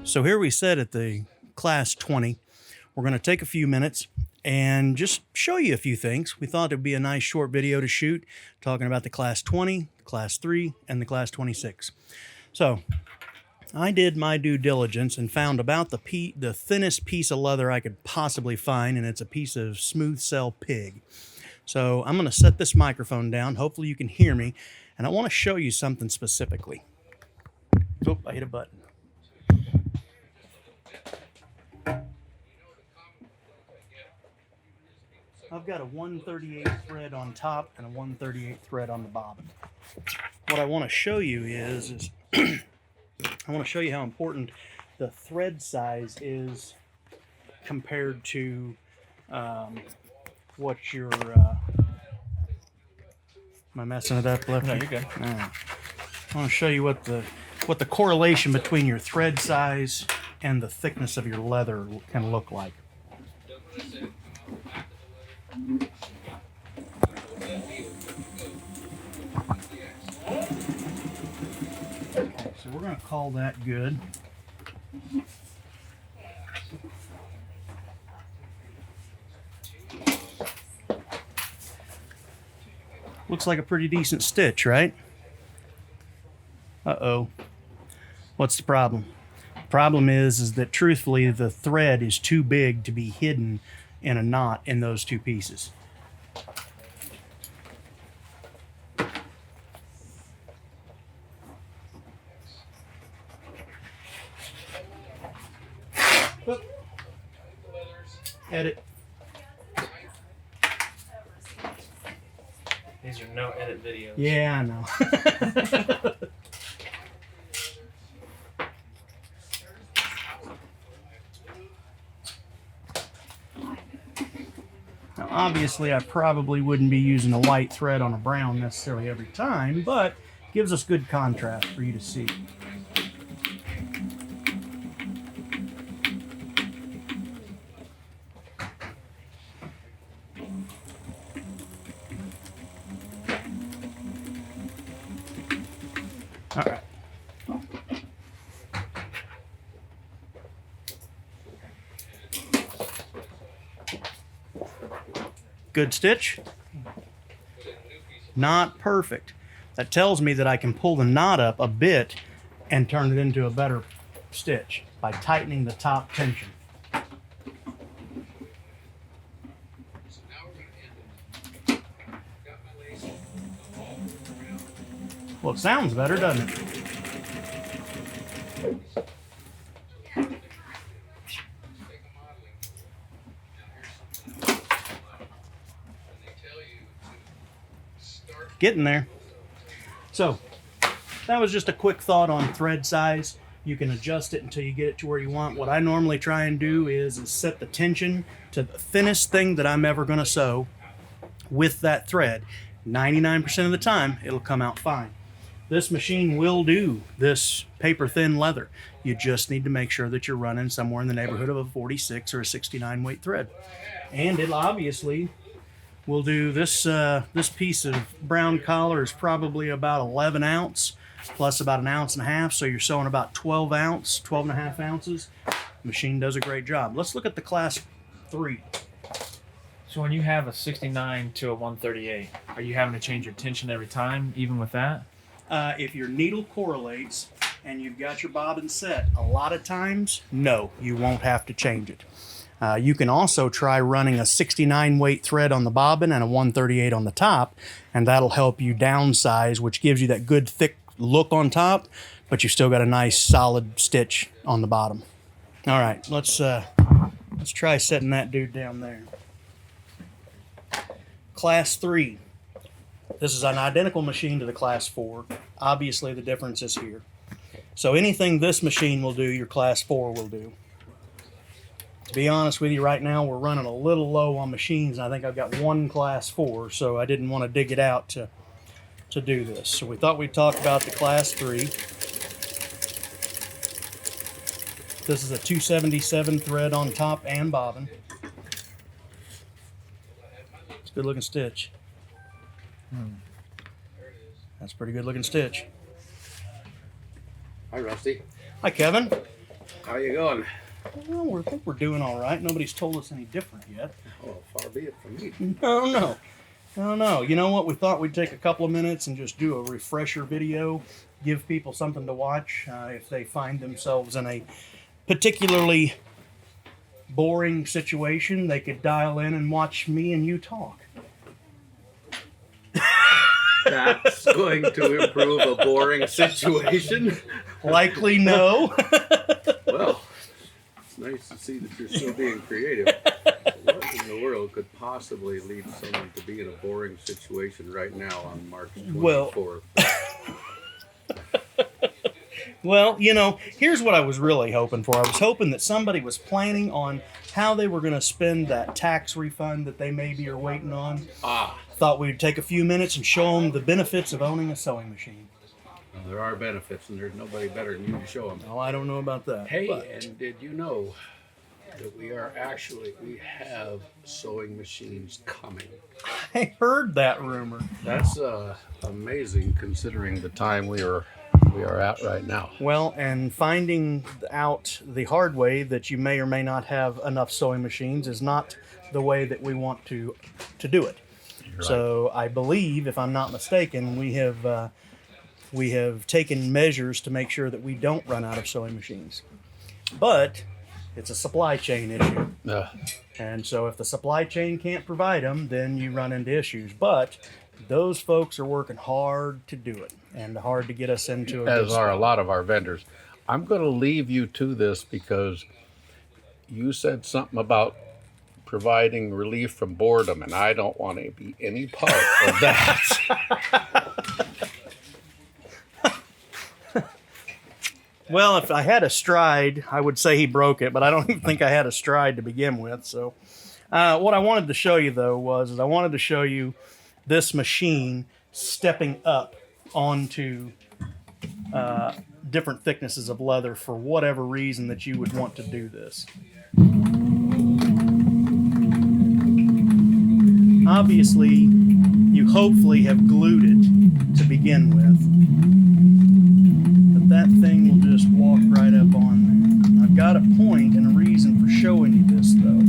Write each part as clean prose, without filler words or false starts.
So here we sit at the Class 20. We're going to take a few minutes and just show you a few things. We thought it'd be a nice short video to shoot, talking about the Class 20, Class 3, and the Class 26. So I did my due diligence and found about the thinnest piece of leather I could possibly find, and it's a piece of smooth cell pig. So I'm going to set this microphone down. Hopefully you can hear me, and I want to show you something specifically. Oh, I hit a button. I've got a 138 thread on top and a 138 thread on the bobbin. What I want to show you is I want to show you how important the thread size is compared to what your am I messing it up, Lefty? No, you're good. I want to show you what the correlation between your thread size and the thickness of your leather can look like. Okay, so we're going to call that good. Looks like a pretty decent stitch, right? Uh-oh. What's the problem? The problem is that truthfully the thread is too big to be hidden in a knot in those two pieces. Oop. Edit. These are no edit videos. Yeah, I know. Now, obviously, I probably wouldn't be using a white thread on a brown necessarily every time, but gives us good contrast for you to see. All right. Good stitch? Not perfect. That tells me that I can pull the knot up a bit and turn it into a better stitch by tightening the top tension. Well, it sounds better, doesn't it? Getting there. So that was just a quick thought on thread size. You can adjust it until you get it to where you want. What I normally try and do is set the tension to the thinnest thing that I'm ever going to sew with that thread. 99% of the time, it'll come out fine. This machine will do this paper thin leather. You just need to make sure that you're running somewhere in the neighborhood of a 46 or a 69 weight thread. And it obviously will do this. This piece of brown collar is probably about 11 ounce plus about 1.5 ounces. So you're sewing about 12 and a half ounces. The machine does a great job. Let's look at the Class 3. So when you have a 69 to a 138, are you having to change your tension every time, even with that? If your needle correlates and you've got your bobbin set, a lot of times, no, you won't have to change it. You can also try running a 69 weight thread on the bobbin and a 138 on the top, and that'll help you downsize, which gives you that good thick look on top, but you still got a nice solid stitch on the bottom. All right, let's try setting that dude down there. Class 3. This is an identical machine to the Class 4. Obviously, the difference is here. So anything this machine will do, your Class 4 will do. To be honest with you, right now we're running a little low on machines, and I think I've got one Class 4, so I didn't want to dig it out to do this. So we thought we'd talk about the Class 3. This is a 277 thread on top and bobbin. It's a good looking stitch. That's a pretty good looking stitch. Hi, Rusty. Hi, Kevin. How you going? Well, I think we're doing all right. Nobody's told us any different yet. Oh, far be it from me. No. You know what? We thought we'd take a couple of minutes and just do a refresher video, give people something to watch if they find themselves in a particularly boring situation. They could dial in and watch me and you talk. That's going to improve a boring situation. Likely no. Well, it's nice to see that you're still being creative. What in the world could possibly lead someone to be in a boring situation right now on March 24th? Well, you know, here's what I was really hoping for. I was hoping that somebody was planning on how they were going to spend that tax refund that they maybe are waiting on. Thought we'd take a few minutes and show them the benefits of owning a sewing machine. Well, there are benefits, and there's nobody better than you to show them. Oh, I don't know about that. Hey, but and did you know that we have sewing machines coming? I heard that rumor. That's amazing considering the time we are at right now. Well, and finding out the hard way that you may or may not have enough sewing machines is not the way that we want to do it. Right. So I believe, if I'm not mistaken, we have taken measures to make sure that we don't run out of sewing machines. But it's a supply chain issue. And so if the supply chain can't provide them, then you run into issues. But those folks are working hard to do it and hard to get us into a as are a lot of our vendors. I'm going to leave you to this because you said something about providing relief from boredom, and I don't want to be any part of that. Well, if I had a stride, I would say he broke it, but I don't even think I had a stride to begin with. So what I wanted to show you, though, I wanted to show you this machine stepping up onto different thicknesses of leather for whatever reason that you would want to do this. Obviously, you hopefully have glued it to begin with, but that thing will just walk right up on there. I've got a point and a reason for showing you this, though.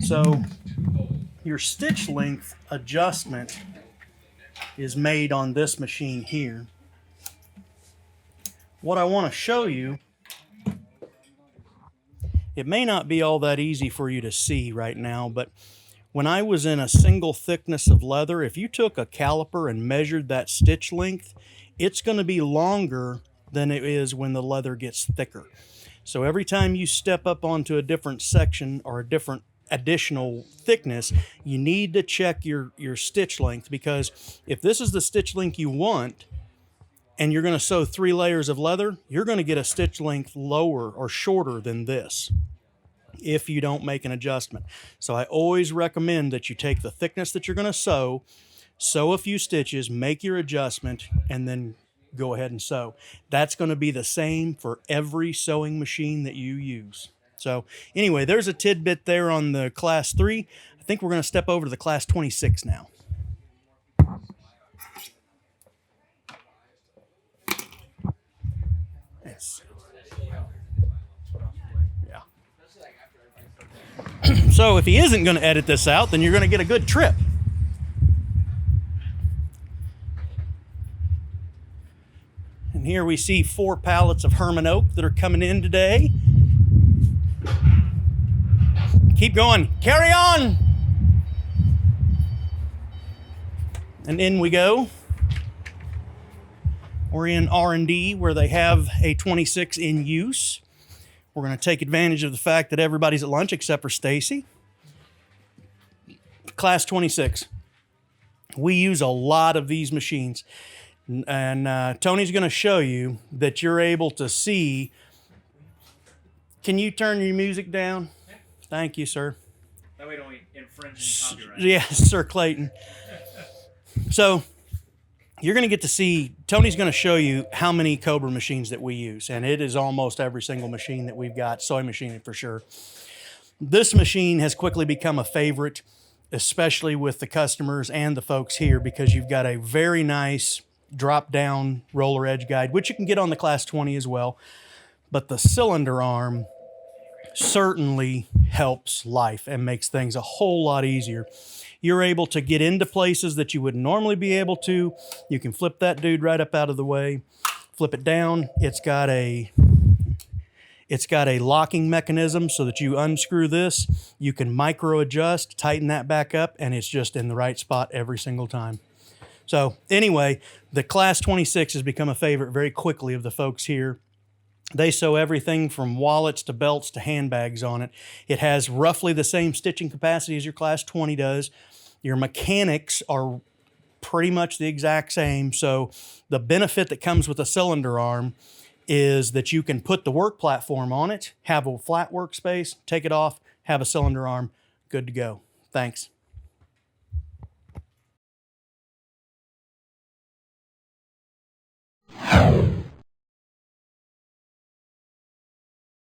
So, your stitch length adjustment is made on this machine here. What I want to show you, it may not be all that easy for you to see right now, but when I was in a single thickness of leather, if you took a caliper and measured that stitch length, it's going to be longer than it is when the leather gets thicker. So every time you step up onto a different section or a different additional thickness, you need to check your stitch length, because if this is the stitch length you want and you're going to sew 3 layers of leather, you're going to get a stitch length lower or shorter than this if you don't make an adjustment. So I always recommend that you take the thickness that you're going to sew a few stitches, make your adjustment, and then go ahead and sew. That's going to be the same for every sewing machine that you use. So anyway, there's a tidbit there on the Class 3. I think we're going to step over to the Class 26 now. So if he isn't going to edit this out, then you're going to get a good trip. And here we see 4 pallets of Herman oak that are coming in today. Keep going. Carry on. And in we go. We're in R&D where they have a 26 in use. We're going to take advantage of the fact that everybody's at lunch except for Stacy. Class 26. We use a lot of these machines. And Tony's going to show you that you're able to see. Can you turn your music down? Thank you, sir. That way don't infringe any copyright. Yes, Sir Clayton. So you're going to get to see, Tony's going to show you how many Cobra machines that we use. And it is almost every single machine that we've got, soy machining for sure. This machine has quickly become a favorite, especially with the customers and the folks here, because you've got a very nice drop-down roller edge guide, which you can get on the Class 20 as well. But the cylinder arm certainly helps life and makes things a whole lot easier. You're able to get into places that you wouldn't normally be able to. You can flip that dude right up out of the way, flip it down. It's got a locking mechanism so that you unscrew this, you can micro adjust, tighten that back up, and it's just in the right spot every single time. So anyway, the Class 26 has become a favorite very quickly of the folks here. They sew everything from wallets to belts to handbags on it. It has roughly the same stitching capacity as your Class 20 does. Your mechanics are pretty much the exact same. So the benefit that comes with a cylinder arm is that you can put the work platform on it, have a flat workspace, take it off, have a cylinder arm, good to go. Thanks.